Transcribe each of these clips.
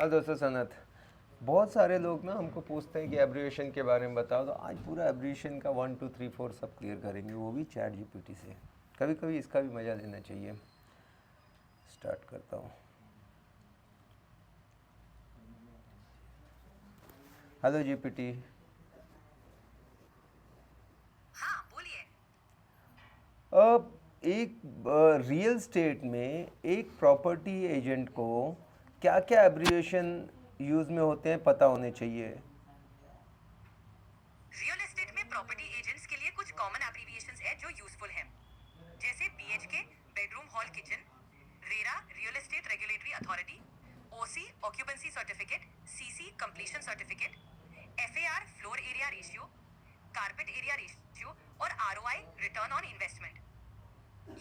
हाँ दोस्तों सनत, बहुत सारे लोग ना हमको पूछते हैं कि एब्रिविएशन के बारे में बताओ, तो आज पूरा एब्रिविएशन का 1 2 3 4 सब क्लियर करेंगे, वो भी चैट जीपीटी से। कभी कभी इसका भी मज़ा लेना चाहिए। स्टार्ट करता हूँ। Hello GPT. हाँ बोलिए। अब एक रियल स्टेट में एक प्रॉपर्टी एजेंट को क्या क्या एब्रिविएशन यूज़ में होते हैं पता होने चाहिए। रियल एस्टेट में प्रॉपर्टी एजेंट्स के लिए कुछ कॉमन एब्रिविएशंस है जो यूजफुल हैं, जैसे BHK bedroom hall kitchen, RERA real estate regulatory authority, OC occupancy certificate, CC completion certificate, FAR floor area ratio, carpet area ratio और आरओआई रिटर्न ऑन इन्वेस्टमेंट।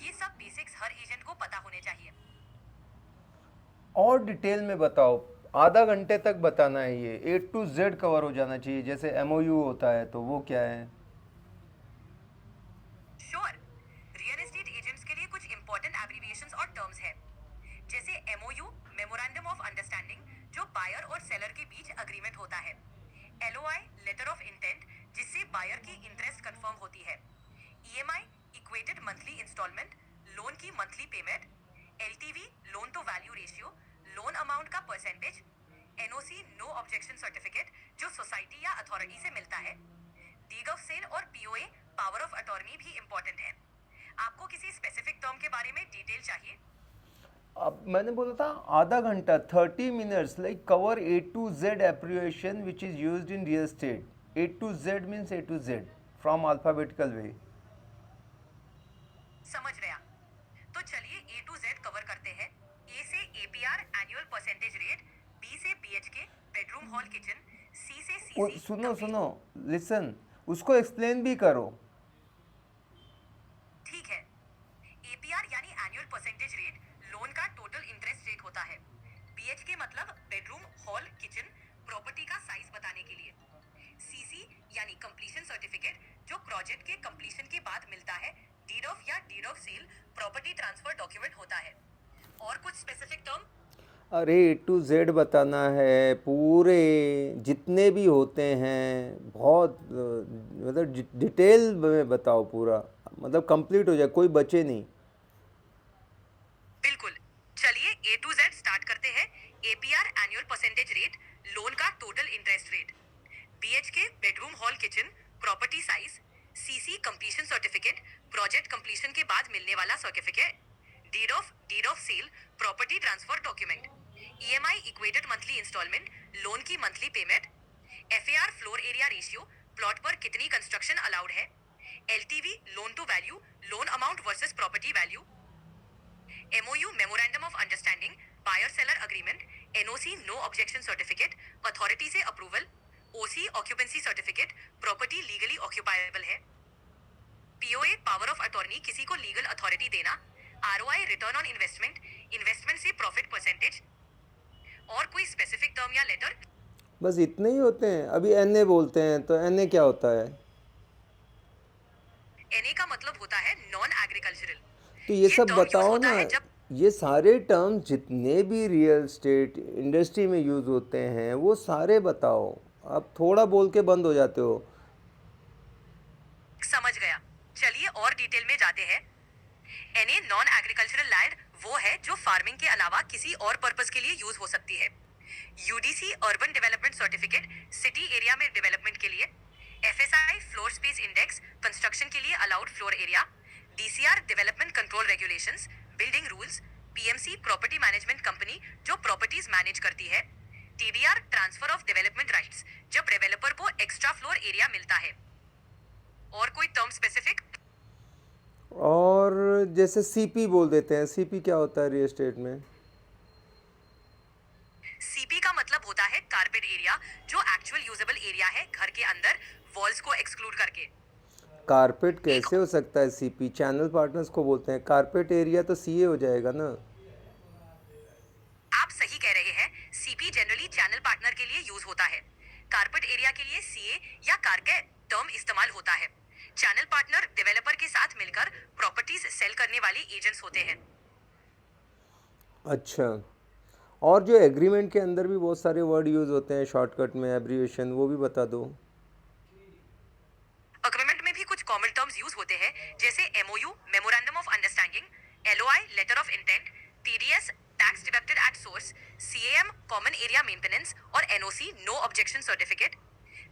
ये सब बेसिक्स हर एजेंट को पता होने चाहिए। और डिटेल में बताओ, आधा घंटे तक बताना है, ये A to Z कवर हो जाना चाहिए। जैसे MOU होता है तो वो क्या है। श्योर, रियल एस्टेट एजेंट्स के लिए कुछ इंपॉर्टेंट एब्रिविएशंस और टर्म्स हैं, जैसे एमओयू मेमोरेंडम ऑफ अंडरस्टैंडिंग जो बायर और सेलर के बीच अग्रीमेंट होता है, एलओआई लेटर ऑफ इंटेंट जिससे बायर की इंटरेस्ट कंफर्म होती है, EMI equated monthly instalment loan की monthly payment, LTV loan to value ratio loan amount का percentage, NOC no objection certificate जो सोसाइटी या अथॉरिटी से मिलता है, डीड ऑफ सेल और पीओए पावर ऑफ अटॉर्नी भी इंपॉर्टेंट है। आपको किसी स्पेसिफिक टर्म के बारे में डिटेल चाहिए? अब मैंने बोला था आधा घंटा, 30 minutes, like cover A to Z abbreviation which is used in real estate. A to Z means A to Z from alphabetical way. समझ गया। तो चलिए ए टू जेड कवर करते हैं। ए से APR annual percentage rate, B से BHK bedroom hall kitchen, C से CC सुनो कंप्लीट। सुनो, लिसन, उसको एक्सप्लेन भी करो। ठीक है। एपीआर यानी एनुअल परसेंटेज रेट लोन का टोटल इंटरेस्ट रेट होता है। बीएचके मतलब बेडरूम हॉल किचन प्रॉपर्टी का साइज बताने के लिए। सीसी यानी कंप्लीशन सर्टिफिकेट जो प्रोजेक्ट के कंप्लीशन के बाद मिलता है, डीड ऑफ या deed of sale property transfer document होता है। और कुछ स्पेसिफिक टर्म? अरे A to Z बताना है, पूरे जितने भी होते हैं, बहुत मतलब डिटेल में बताओ पूरा, मतलब कंप्लीट हो जाए, कोई बचे नहीं। बिल्कुल। चलिए ए टू जेड स्टार्ट करते हैं। APR annual percentage rate loan का total interest rate, BHK bedroom hall kitchen property size, CC completion certificate project completion के बाद मिलने वाला certificate, deed of sale property transfer document, EMI equated monthly instalment loan की monthly payment, FAR floor area ratio plot पर कितनी construction allowed है, LTV loan to value loan amount versus property value, MOU memorandum of understanding buyer seller agreement, NOC no objection certificate authority से approval, ओसी occupancy certificate property legally ऑक्यूपाएबल है, POA power of attorney किसी को legal authority देना, ROI return on investment investment से profit percentage. और कोई specific term या letter? बस इतने ही होते हैं। अभी NA बोलते हैं तो NA क्या होता है। एनए का मतलब होता है नॉन एग्रीकल्चरल। तो ये ये सब टर्म यूज बताओ होता ना, है जब ये सारे टर्म जितने भी रियल स्टेट इंडस्ट्री में यूज़ होते हैं वो सारे बताओ। आप थोड़ा बोल के बंद हो जाते हो। समझ गया। चलिए और डिटेल में जाते हैं। एनए नॉन एग्रीकल्चरल लैंड वो है जो फार्मिंग के अलावा किसी और पर्पस के लिए यूज हो सकती है। UDC urban development certificate city area में डेवलपमेंट के लिए, FSI floor space index construction के लिए allowed floor area, DCR development control regulations building rules, PMC property management company जो प्रॉपर्टीज मैनेज करती है, TDR transfer of development rights जब developer को एक्स्ट्रा फ्लोर एरिया मिलता है। और कोई टर्म स्पेसिफिक? और जैसे CP बोल देते हैं, CP क्या होता है रियल एस्टेट में। सीपी का मतलब होता है कारपेट एरिया जो एक्चुअल यूजेबल एरिया है घर के अंदर, वॉल्स को एक्सक्लूड करके। कारपेट एक कैसे हो सकता है, CP चैनल पार्टनर्स को बोलते हैं। कारपेट एरिया तो CA हो जाएगा ना। आप सही कह रहे हैं, सीपी जनरली चैनल पार्टनर के लिए यूज होता है। कारपेट एरिया के लिए सीए या कारके टर्म इस्तेमाल होता है। चैनल पार्टनर डेवलपर के साथ मिलकर प्रॉपर्टीज सेल करने वाले एजेंट्स होते हैं। अच्छा, और जो एग्रीमेंट के अंदर भी बहुत सारे वर्ड यूज़ होते हैं शॉर्टकट में, एब्रिविएशन, वो भी बता दो। अग्रीमेंट में भी कुछ कॉमन टर्म्स यूज होते हैं, जैसे MOU memorandum of understanding, LOI letter of intent, TDS tax deducted at source, CAM common area maintenance और NOC no objection certificate,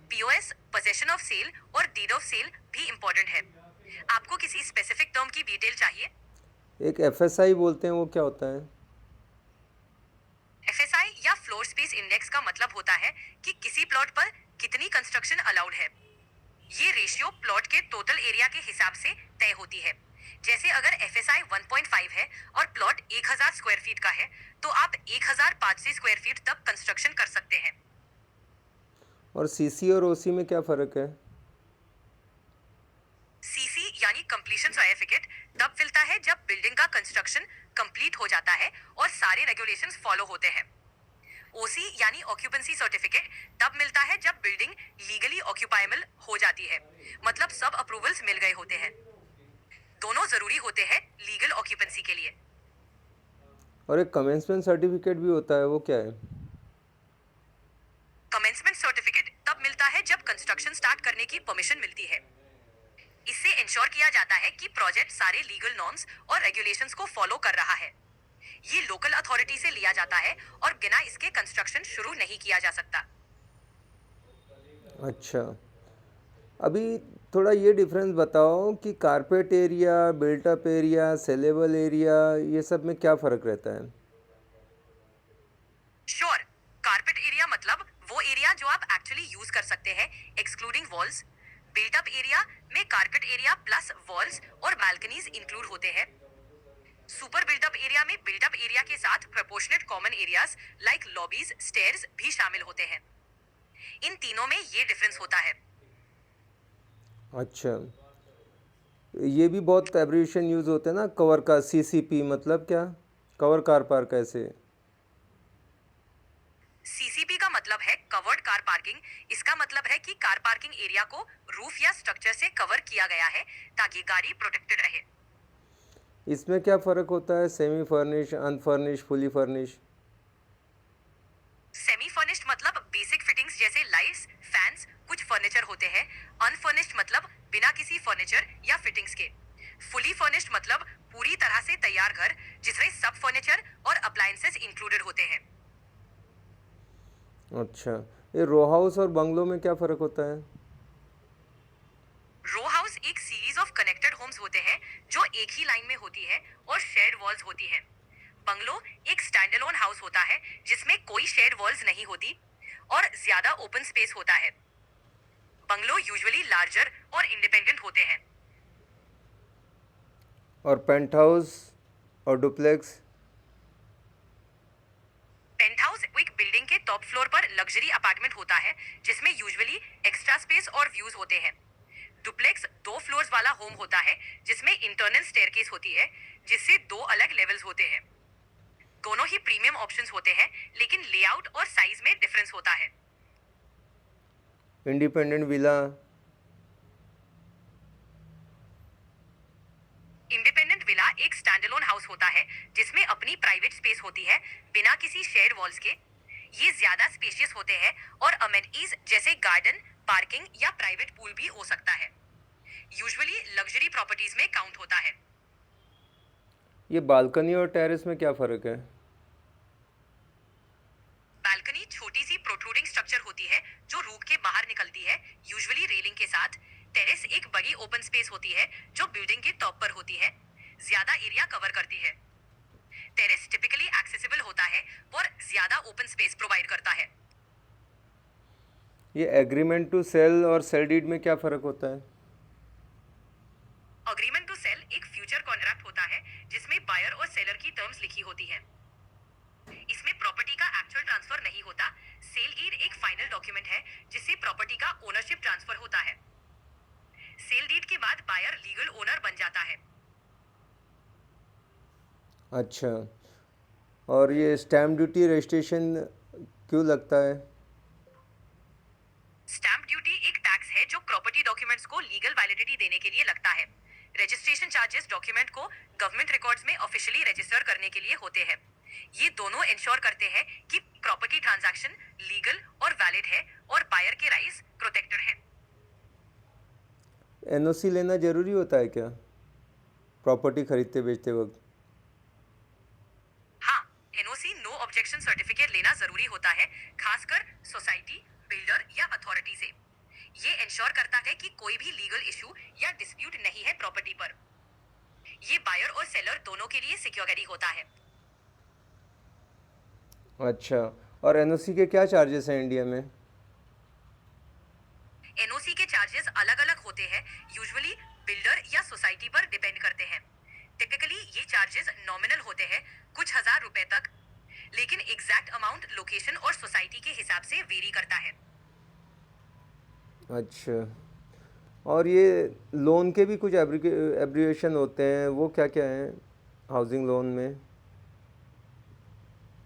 POS possession of sale और डीड ऑफ सेल भी important है। आपको किसी specific term की detail चाहिए? एक FSI बोलते हैं, वो क्या होता है? एफएसआई या फ्लोर स्पेस इंडेक्स का मतलब होता है कि किसी प्लॉट पर कितनी कंस्ट्रक्शन अलाउड है। ये रेशियो प्लॉट के टोटल एरिया के हिसाब से तय होती है। जैसे अगर एफएसआई 1.5 है और प्लॉट 1000 स्क्वायर फीट का है, तो आप 1500 स्क्वायर फीट तक कंस्ट्रक्शन कर सकते हैं। और सीसी और ओसी में क्या फ़र्क है? सीसी यानी कंप्लीशन सर्टिफिकेट तब मिलता है जब बिल्डिंग का कंस्ट्रक्शन कंप्लीट हो जाता है और सारे रेगुलेशंस फॉलो होते हैं। ओसी यानी ऑक्यूपेंसी सर्टिफिकेट तब मिलता है जब बिल्डिंग लीगली ऑक्यूपाएबल हो जाती है, मतलब सब अप्रूवल्स मिल गए होते हैं। दोनों जरूरी होते हैं लीगल ऑक्यूपेंसी के लिए। और एक कमेंसमेंट सर्टिफिकेट भी होता है, वो क्या है? कमेंसमेंट सर्टिफिकेट तब मिलता है जब कंस्ट्रक्शन स्टार्ट करने की परमिशन मिलती है। इससे इंश्योर किया जाता है कि प्रोजेक्ट सारे लीगल नॉर्म्स और रेगुलेशंस को फॉलो कर रहा है। ये लोकल अथॉरिटी से लिया जाता है और बिना इसके कंस्ट्रक्शन शुरू नहीं किया जा सकता। अच्छा, अभी थोड़ा ये डिफरेंस बताओ कि carpet area, built up area, saleable area, ये सब में क्या फ़र्क रहता है? श्योर, कारपेट एरिया मतलब वो एरिया जो आप एक्चुअली यूज कर सकते हैं एक्सक्लूडिंग वॉल्स। बिल्टअप एरिया में कारपेट एरिया प्लस वॉल्स और बालकनीज इंक्लूड होते हैं। सुपर बिल्टअप एरिया में बिल्टअप एरिया के साथ proportionate common areas like lobbies, stairs भी शामिल होते हैं। इन तीनों में ये डिफरेंस होता है। अच्छा, ये भी बहुत एब्रिविएशन यूज़ होते हैं ना, कवर का, सीसीपी मतलब क्या? कवर कार पार्क ऐसे। सीसीपी का मतलब है कवर्ड कार पार्किंग। इसका मतलब है कि कार पार्किंग एरिया को रूफ या स्ट्रक्चर से कवर किया गया है ताकि गाड़ी प्रोटेक्टेड रहे। इसमें क्या फ़र्क होता है, semi furnish, unfurnished, fully furnish? Semi furnished मतलब बेसिक फिटिंग्स जैसे लाइट्स, फैंस, कुछ फर्नीचर होते हैं। अनफर्निश्ड मतलब बिना किसी फर्नीचर या फिटिंग्स के। फुली फर्निश्ड मतलब पूरी तरह से तैयार घर जिसमें सब फर्नीचर और अप्लायंसेस इंक्लूडेड होते हैं। अच्छा, ये रो हाउस और बंगलो में क्या फ़र्क होता है? रो हाउस एक सीरीज ऑफ कनेक्टेड होम्स होते हैं जो एक ही लाइन में होती है और शेयर्ड वॉल्स होती हैं। बंगलो एक स्टैंडअलोन हाउस होता है जिसमें कोई शेयर्ड वॉल्स नहीं होती और ज्यादा ओपन स्पेस होता है। बंगलो यूजुअली लार्जर और इंडिपेंडेंट होते हैं। और पेंट हाउस और डुप्लेक्स? पेंट हाउस एक बिल्डिंग के टॉप फ्लोर पर लग्जरी अपार्टमेंट होता है जिसमें यूजुअली एक्स्ट्रा स्पेस और व्यूज होते हैं। डुप्लेक्स 2 फ्लोर्स वाला होम होता है जिसमें इंटरनल स्टेयरकेस होती है जिससे 2 अलग लेवल्स होते हैं। दोनों ही प्रीमियम ऑप्शंस होते हैं लेकिन लेआउट और साइज में डिफरेंस होता है। Independent villa? इंडिपेंडेंट विला एक स्टैंडअलोन हाउस होता है जिसमें अपनी प्राइवेट स्पेस होती है बिना किसी शेयर वॉल्स के। ये ज्यादा स्पेशियस होते हैं और अमेनिटीज जैसे गार्डन, पार्किंग या प्राइवेट पूल भी हो सकता है। यूजुअली लग्जरी प्रॉपर्टीज में काउंट होता है। ये बालकनी और टेरेस में क्या फ़र्क है? बालकनी छोटी सी प्रोट्रूडिंग स्ट्रक्चर होती है जो रूफ के बाहर निकलती है, यूजुअली रेलिंग के साथ। टेरेस एक बड़ी ओपन स्पेस होती है जो बिल्डिंग के टॉप पर होती है, ज्यादा एरिया कवर करती है। टेरेस टिपिकली एक्सेसिबल होता है और ज्यादा ओपन स्पेस प्रोवाइड करता है। ये एग्रीमेंट टू सेल और सेल डीड में क्या फ़र्क होता है? अग्रीमेंट टू सेल एक फ्यूचर कॉन्ट्रैक्ट होता है जिसमें बायर और सेलर की टर्म्स लिखी होती हैं। इसमें प्रॉपर्टी का एक्चुअल ट्रांसफर नहीं होता। सेल डीड एक फाइनल डॉक्यूमेंट है जिससे प्रॉपर्टी का ओनरशिप ट्रांसफर होता है। सेल डीड के बाद बायर लीगल ओनर बन जाता है। अच्छा, और ये स्टैम्प ड्यूटी रजिस्ट्रेशन क्यों लगता है? स्टैम्प ड्यूटी एक टैक्स है जो प्रॉपर्टी डॉक्यूमेंट्स को लीगल वैलिडिटी देने के लिए लगता है। रजिस्ट्रेशन चार्जेस डॉक्यूमेंट को गवर्नमेंट रिकॉर्ड्स में ऑफिशियली रजिस्टर करने के लिए होते हैं। ये दोनों इंश्योर करते हैं कि प्रॉपर्टी ट्रांजैक्शन लीगल और वैलिड है और बायर के राइट्स प्रोटेक्टेड है। एनओसी लेना ज़रूरी होता है क्या प्रॉपर्टी खरीदते बेचते वक्त? हाँ, एनओसी नो ऑब्जेक्शन सर्टिफिकेट लेना जरूरी होता है, खासकर सोसाइटी, बिल्डर या अथॉरिटी से। ये इंश्योर करता है कि कोई भी लीगल इशू या डिस्प्यूट नहीं है प्रॉपर्टी पर। ये बायर और सेलर दोनों के लिए सिक्योरिटी होता है। अच्छा, और एनओसी के क्या चार्जेस हैं इंडिया में? एनओसी के चार्जेस अलग अलग होते हैं, यूजुअली बिल्डर या सोसाइटी पर डिपेंड करते हैं। टिपिकली ये चार्जेस नॉमिनल होते हैं, कुछ हजार रुपए तक, लेकिन एग्जैक्ट अमाउंट लोकेशन और सोसाइटी के हिसाब से वेरी करता है। अच्छा, और ये लोन के भी कुछ एब्रिविएशन होते हैं, वो क्या क्या हैं हाउसिंग लोन में?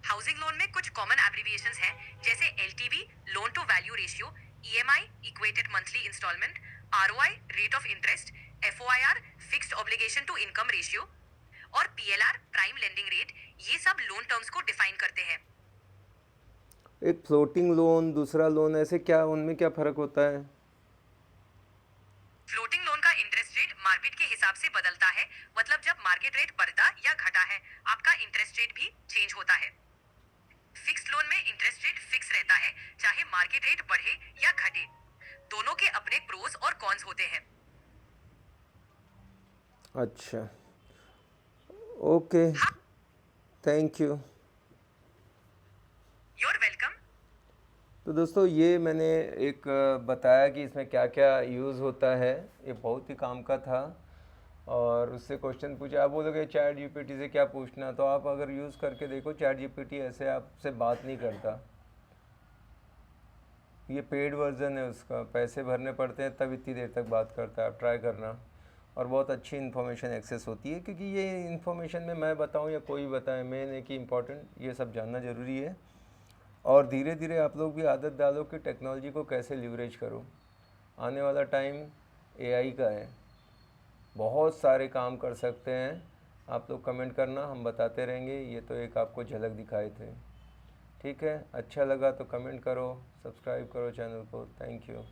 हाउसिंग लोन में कुछ कॉमन एब्रिविएशंस हैं, जैसे LTV loan to value ratio, EMI equated monthly instalment, ROI rate of interest, FOIR fixed obligation to income ratio और पीएलआर प्राइम लेंडिंग रेट। ये सब लोन टर्म्स को define करते हैं। एक फ्लोटिंग लोन, दूसरा लोन, ऐसे क्या उनमें क्या फ़र्क होता है? फ्लोटिंग लोन का इंटरेस्ट रेट मार्केट के हिसाब से बदलता है, मतलब जब मार्केट रेट बढ़ता या घटा है, आपका इंटरेस्ट रेट भी चेंज होता है। फिक्स्ड लोन में इंटरेस्ट रेट फिक्स रहता है, चाहे मार्केट रेट बढ़े या घटे। दोनों के अपने प्रोस और कॉन्स होते हैं। अच्छा, ओके, हाँ, थैंक यू। Your welcome. तो दोस्तों, ये मैंने एक बताया कि इसमें क्या क्या यूज़ होता है, ये बहुत ही काम का था। और उससे क्वेश्चन पूछे, आप बोलोगे चैट जीपीटी से क्या पूछना, तो आप अगर यूज़ करके देखो, चैट जीपीटी ऐसे आपसे बात नहीं करता। ये पेड वर्जन है उसका, पैसे भरने पड़ते हैं तब इतनी देर तक बात करता है, आप ट्राई करना। और बहुत अच्छी इन्फॉर्मेशन एक्सेस होती है, क्योंकि ये इन्फॉर्मेशन में मैं बताऊं या कोई बताए, मेन है कि इम्पॉर्टेंट ये सब जानना ज़रूरी है। और धीरे धीरे आप लोग भी आदत डालो कि टेक्नोलॉजी को कैसे लीवरेज करो। आने वाला टाइम एआई का है, बहुत सारे काम कर सकते हैं। आप लोग कमेंट करना, हम बताते रहेंगे। ये तो एक आपको झलक दिखाए थे, ठीक है? अच्छा लगा तो कमेंट करो, सब्सक्राइब करो चैनल को। Thank you.